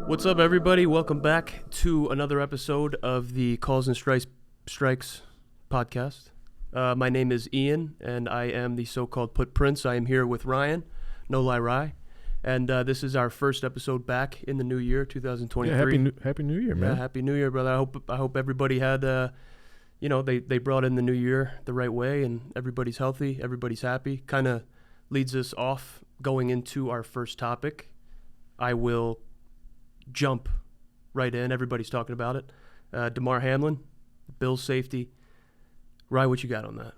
What's up, everybody? Welcome back to another episode of the Calls and Strikes podcast. My name is Ian, and I am the so-called Put Prince. I am here with Ryan, No Lie Rye, and this is our first episode back in the new year, 2023. Yeah, happy New Year, man. Yeah, Happy New Year, brother. I hope everybody had, they brought in the new year the right way, and everybody's healthy, everybody's happy. Kind of leads us off going into our first topic. I will jump right in. Everybody's talking about it. Damar Hamlin, Bills safety. Rye, what you got on that?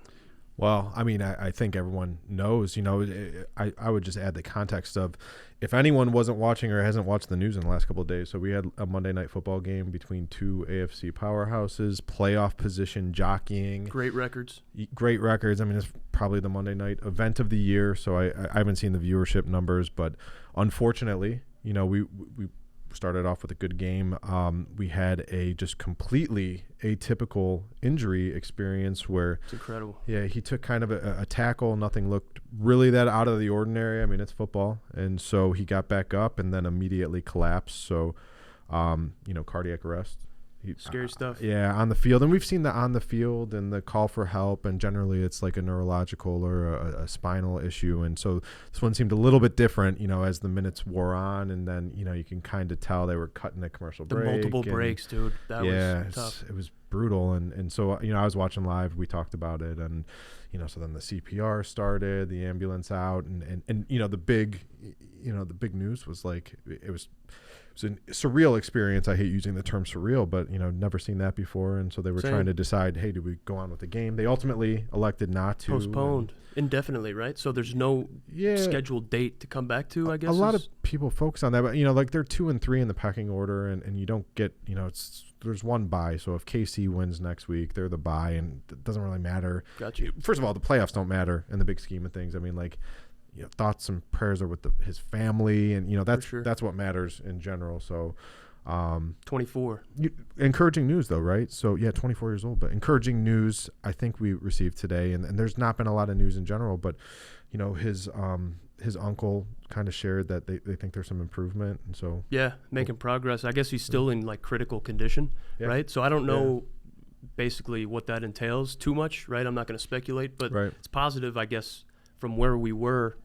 Well, I mean, I think everyone knows, I would just add the context of if anyone wasn't watching or hasn't watched the news in the last couple of days. So we had a Monday night football game between two AFC powerhouses, playoff position jockeying. Great records. I mean, it's probably the Monday night event of the year. So I haven't seen the viewership numbers, but unfortunately, we started off with a good game. We had a just completely atypical injury experience where it's incredible. Yeah, he took kind of a tackle. Nothing looked really that out of the ordinary. I mean, it's football. And so he got back up and then immediately collapsed. So, cardiac arrest. Scary stuff. Yeah, on the field. And we've seen that on the field and the call for help. And generally it's like a neurological or a spinal issue. And so this one seemed a little bit different, as the minutes wore on. And then, you can kind of tell they were cutting a commercial break. The multiple breaks, dude. That was tough. It was brutal. And so, I was watching live. We talked about it. And, so then the CPR started, the ambulance out. And the big news was like it was a surreal experience. I hate using the term surreal, but, never seen that before. And so they were trying to decide, hey, do we go on with the game? They ultimately elected not to. Postponed indefinitely, right? So there's no scheduled date to come back to, I guess. A lot of people focus on that, but, they're 2 and 3 in the pecking order, and you don't get, there's one bye. So if KC wins next week, they're the bye, and it doesn't really matter. Got you. First of all, the playoffs don't matter in the big scheme of things. I mean, thoughts and prayers are with his family, and that's what matters in general. So 24 encouraging news though, right? So 24 years old, but encouraging news I think we received today, and there's not been a lot of news in general, but his uncle kind of shared that they think there's some improvement, and so making progress. I guess he's still in critical condition, right? So I don't know basically what that entails too much, right? I'm not going to speculate, but it's positive, I guess, from where we were,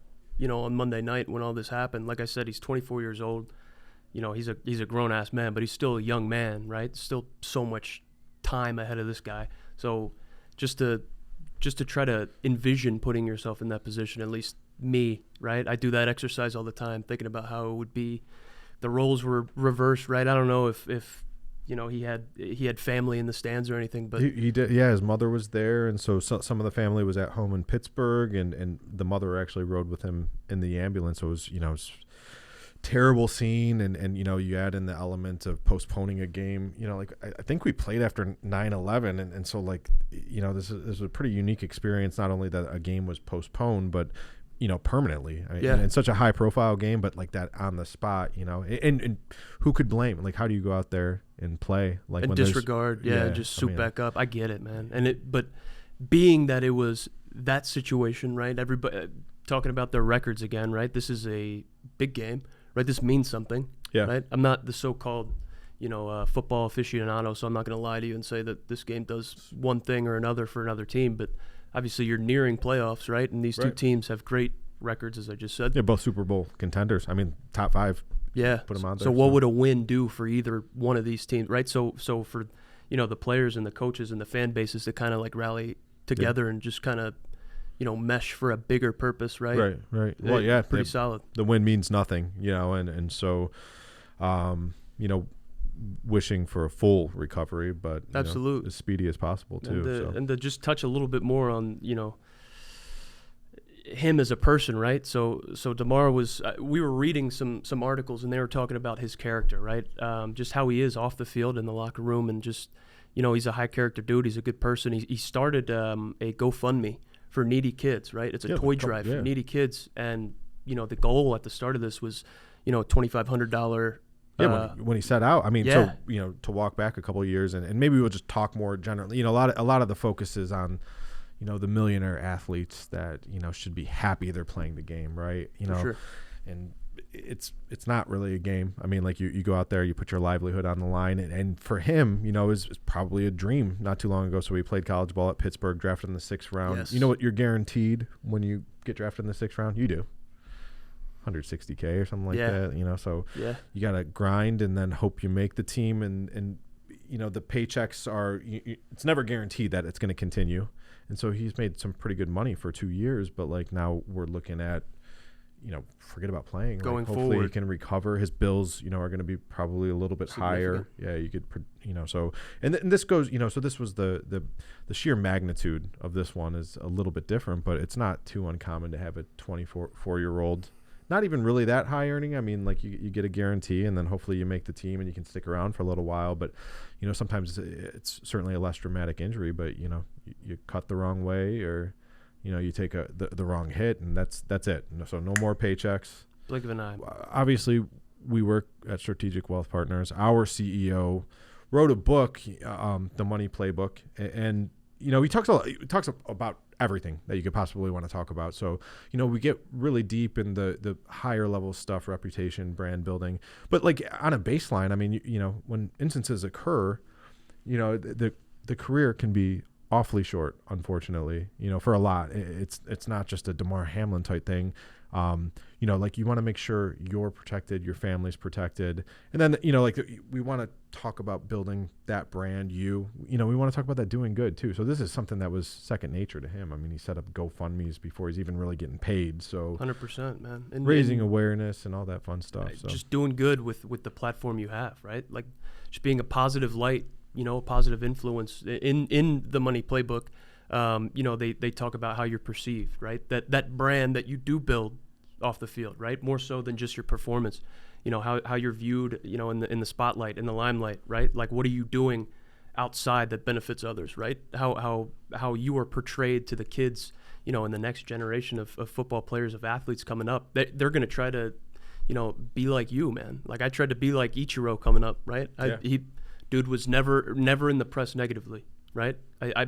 on Monday night when all this happened. Like I said, he's 24 years old. He's a grown-ass man, but he's still a young man, right? Still so much time ahead of this guy. So just to try to envision putting yourself in that position, at least me, right? I do that exercise all the time, thinking about how it would be. The roles were reversed, right? I don't know if he had family in the stands or anything, but he did. Yeah, his mother was there, and so some of the family was at home in Pittsburgh, and the mother actually rode with him in the ambulance. So it was terrible scene, and you add in the element of postponing a game. I think we played after 9/11, and so this is a pretty unique experience. Not only that a game was postponed, but permanently. And such a high profile game, but that on the spot, and who could blame? How do you go out there and play and when disregard? Just suit back up. I get it, man. But being that it was that situation, right? Everybody talking about their records again, right? This is a big game, right? This means something, right? I'm not the so-called, football aficionado, so I'm not going to lie to you and say that this game does one thing or another for another team, but obviously you're nearing playoffs, right? And these two teams have great records, as I just said. They're both Super Bowl contenders. I mean, top 5. Yeah. Put them out there. So what would a win do for either one of these teams, right? So for, the players and the coaches and the fan bases to kind of rally together and just kind of, mesh for a bigger purpose, right? Right. Well, pretty solid. The win means nothing, and so, wishing for a full recovery, but absolutely as speedy as possible too. And to just touch a little bit more on him as a person, right? So Damar was. We were reading some articles, and they were talking about his character, right? Just how he is off the field in the locker room, and just he's a high character dude. He's a good person. He started a GoFundMe for needy kids, right? It's a toy drive for needy kids, and the goal at the start of this was $2,500. Yeah, when he set out, I mean, so to walk back a couple of years, and maybe we'll just talk more generally. A lot of the focus is on the millionaire athletes that, should be happy they're playing the game, right? For sure. And, it's not really a game. I mean, like you go out there, you put your livelihood on the line, and for him, you know, is probably a dream. Not too long ago, so he played college ball at Pittsburgh, drafted in the 6th round. Yes. You know what you're guaranteed when you get drafted in the 6th round? You do. $160K or something like that, you know, so you got to grind and then hope you make the team. And you know, the paychecks are, it's never guaranteed that it's going to continue. And so he's made some pretty good money for 2 years, but like now we're looking at, you know, forget about playing. Going like, hopefully forward, he can recover. His bills, you know, are going to be probably a little bit higher. Yeah, you could, you know, so, and this goes, you know, so this was the sheer magnitude of this one is a little bit different, but it's not too uncommon to have a 24-year-old, not even really that high earning. I mean, like you get a guarantee and then hopefully you make the team and you can stick around for a little while. But, you know, sometimes it's certainly a less dramatic injury, but, you know, you cut the wrong way or, you know, you take the wrong hit, and that's it. So no more paychecks. Blink of an eye. Obviously, we work at Strategic Wealth Partners. Our CEO wrote a book, The Money Playbook, and you know, he talks about everything that you could possibly want to talk about. So, you know, we get really deep in the higher level stuff, reputation, brand building. But like on a baseline, I mean, you know, when instances occur, you know, the career can be awfully short, unfortunately, you know, for a lot. It's not just a Damar Hamlin type thing. You know, like you want to make sure you're protected, your family's protected. And then, you know, like we want to talk about building that brand, you know, we want to talk about that doing good too. So this is something that was second nature to him. I mean, he set up GoFundMe's before he's even really getting paid. So 100%, man. And raising awareness and all that fun stuff. So just doing good with the platform you have, right? Like just being a positive light, you know, a positive influence in the Money Playbook. You know, they talk about how you're perceived, right? That brand that you do build off the field, right? More so than just your performance. You know, how you're viewed, you know, in the spotlight, in the limelight, right? Like what are you doing outside that benefits others, right? How you are portrayed to the kids, you know, in the next generation of football players, of athletes coming up. They're going to try to, you know, be like you, man. Like I tried to be like Ichiro coming up, right? Dude was never in the press negatively, right? I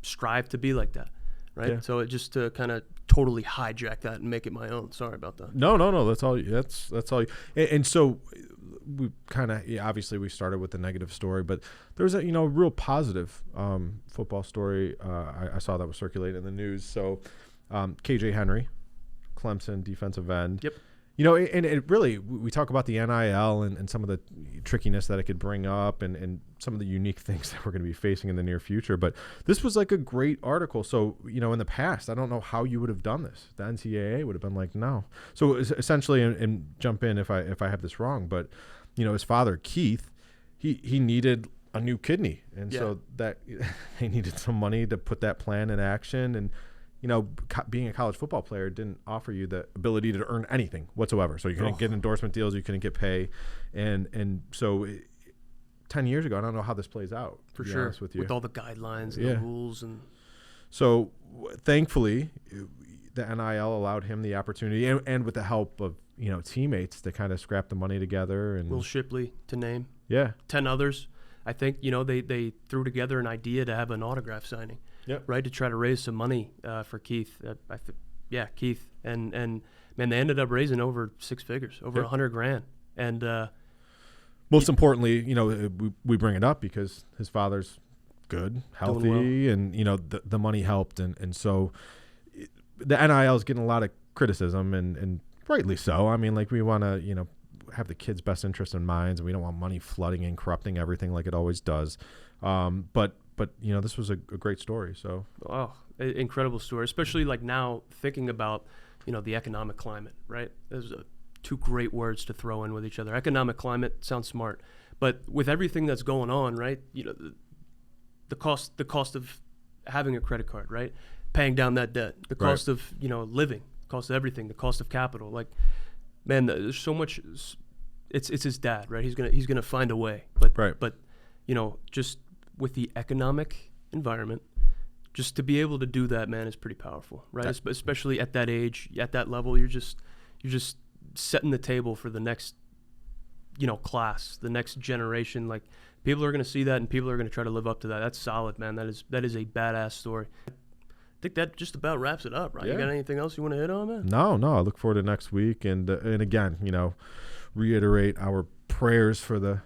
strive to be like that, right? Yeah. So it just to kind of totally hijack that and make it my own. Sorry about that. No. That's all. That's all. And so we kind of obviously we started with the negative story, but there's a real positive football story. I saw that was circulating in the news. So KJ Henry, Clemson defensive end. Yep. You know, and it really, we talk about the NIL and some of the trickiness that it could bring up and some of the unique things that we're going to be facing in the near future. But this was like a great article. So, you know, in the past, I don't know how you would have done this. The NCAA would have been like, no. So essentially, and jump in if I have this wrong, but, you know, his father, Keith, he needed a new kidney. And so that he needed some money to put that plan in action. And, you know, being a college football player didn't offer you the ability to earn anything whatsoever. So you couldn't get endorsement deals, you couldn't get pay, and so 10 years ago, I don't know how this plays out. For sure, with all the guidelines and the rules, and so thankfully, the NIL allowed him the opportunity, and with the help of teammates to kind of scrap the money together. And Will Shipley to name 10 others. I think they threw together an idea to have an autograph signing. Yep. Right, to try to raise some money for Keith. Keith, and man, they ended up raising over 6 figures, over $100,000. And most importantly, we bring it up because his father's good, healthy, and the money helped, and so the NIL is getting a lot of criticism, and rightly so. I mean, like we want to have the kids' best interest in mind, and we don't want money flooding and corrupting everything like it always does. But this was a great story. So incredible story, especially like now thinking about the economic climate, right? Those are 2 great words to throw in with each other. Economic climate sounds smart, but with everything that's going on, right? The cost of having a credit card, right? Paying down that debt, the cost of living, the cost of everything, the cost of capital. Like, man, there's so much. It's his dad, right? He's gonna find a way, but just with the economic environment, just to be able to do that, man, is pretty powerful, right? Especially at that age, at that level, you're just setting the table for the next, class, the next generation. Like, people are going to see that, and people are going to try to live up to that. That's solid, man. That is a badass story. think that just about wraps it up, right? You got anything else you want to hit on, man? No. I look forward to next week, and again, reiterate our prayers for the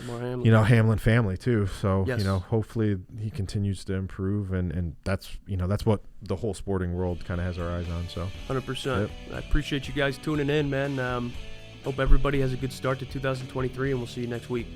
Hamlin family too. So hopefully he continues to improve, and that's what the whole sporting world kind of has our eyes on. So 100%. I appreciate you guys tuning in, man. Hope everybody has a good start to 2023, and we'll see you next week.